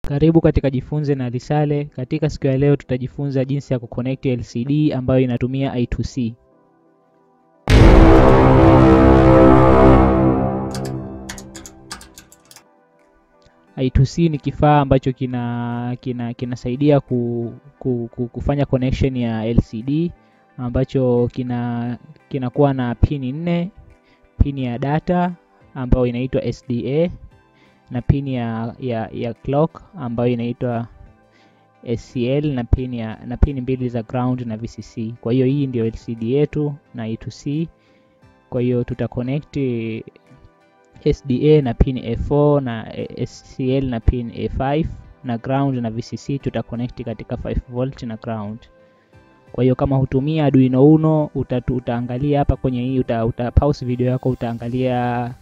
Karibu katika Jifunze na Lisale. Katika siku ya leo tutajifunza jinsi ya kuconnect LCD ambayo inatumia I2C. I2C ni kifaa ambacho kinasaidia kufanya connection ya LCD ambacho kinakuwa na pin 4, pin ya data ambayo inaitwa SDA na pin ya clock ambayo inaitwa SCL na pin mbili za ground na VCC. Kwa hiyo hii ndio LCD yetu na I2C. Kwa hiyo tutaconnect SDA na pin A4 na SCL na pin A5 na ground na VCC tutaconnect katika 5 volt na ground. Kwa hiyo kama hutumia Arduino Uno utaangalia hapa kwenye hii pause video yako, utaangalia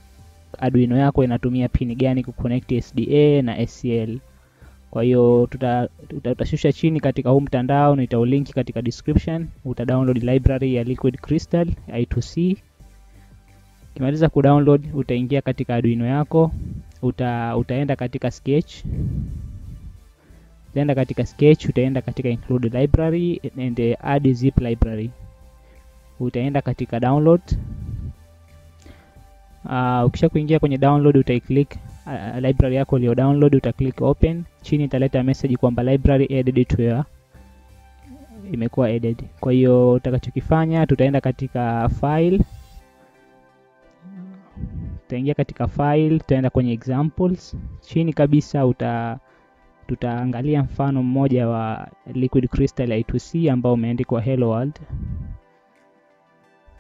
Arduino yako inatumia pin gani kuconnect SDA na SCL. Kwa hiyo tutashusha chini katika huu mtandao, nitaulinki katika description. Utadownload library ya Liquid Crystal I2C. Ukimaliza kudownload utaingia katika Arduino yako, utaenda katika sketch. Utaenda katika include library and add zip library. Utaenda katika download. Ukisha kuingia kwenye download utaiclick library yako ulio download, utaclick open. Chini italeta message kwamba library added to your, imekuwa added. Kwa hiyo utakachokifanya, tutaenda katika file. Tutaingia katika file, tutaenda kwenye examples. Chini kabisa tutaangalia mfano mmoja wa Liquid Crystal I2C ambao umeandikwa Hello World.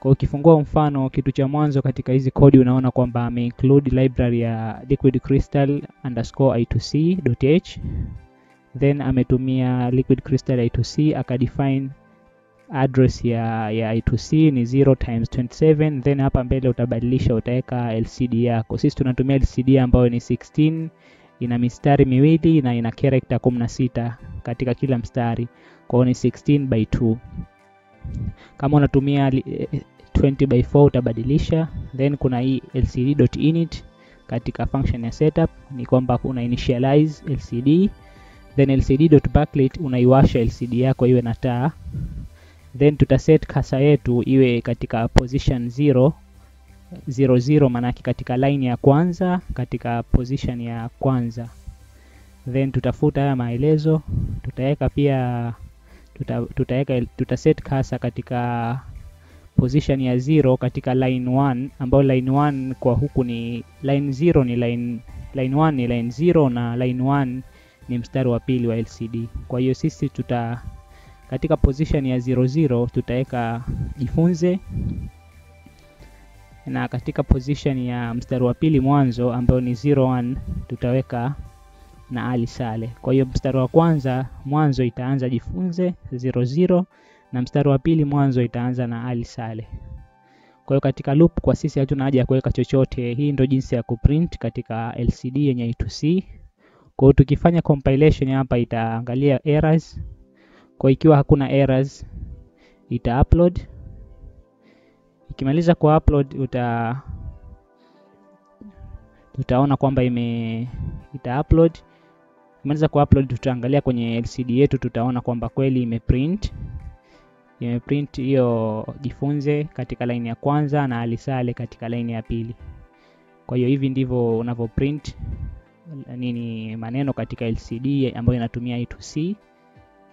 Kwa ukifungua mfano, kitu cha mwanzo katika hizi kodi unaona kwamba ameinclude library ya Liquid Crystal _I2C.h. Then ametumia Liquid Crystal I2C akadefine address ya I2C ni 0 × 27. Then hapa mbele utabadilisha, utaweka LCD yako. Sisi tunatumia LCD ambayo ni 16, ina mistari miwili na ina character 16 katika kila mstari. Kwa hiyo ni 16/2. Kama unatumia 20/4 utabadilisha. Then kuna hii lcd.init katika function ya setup, ni kwamba una initialize LCD. Then lcd.backlight unaiwasha LCD yako iwe na taa. Then tutaset cursor yetu iwe katika position 0 0 0, maana katika line ya kwanza, katika position ya kwanza. Then tutafuta haya maelezo, tutaweka pia tutaset cursor katika position ya 0 katika line 1, ambayo line 1 kwa huku ni line 0 ni line 1 ni line 0 na line 1 ni mstari wa pili wa LCD. Kwa hiyo sisi katika position ya 0 0 tutaweka Jifunze, na katika position ya mstari wa pili mwanzo ambayo ni 01 tutaweka na Alisale. Kwa hiyo mstari wa kwanza mwanzo itaanza Jifunze 00 na mstari wa pili mwanzo itaanza na Alisale. Kwa hiyo katika loop kwa sisi hatuna haja ya kuweka chochote. Hii ndio jinsi ya kuprint katika LCD yenye I2C. Kwa hiyo tukifanya compilation hapa itaangalia errors. Kwa ikiwa hakuna errors ita-upload. Ikimaliza ku-upload utaona kwamba ita-upload. Ikimaliza ku-upload tutaangalia kwenye LCD yetu, tutaona kwamba kweli imeprint hiyo Jifunze katika line ya kwanza na Alisale katika line ya pili. Kwa hiyo hivi ndivyo unavyoprint maneno katika LCD ambayo inatumia I2C.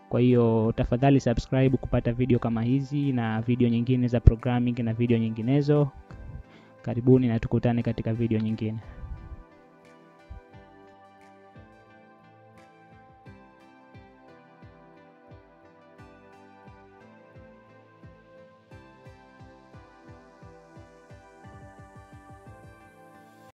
Kwa hiyo tafadhali subscribe kupata video kama hizi na video nyingine za programming na video nyinginezo. Karibuni na tukutane katika video nyingine.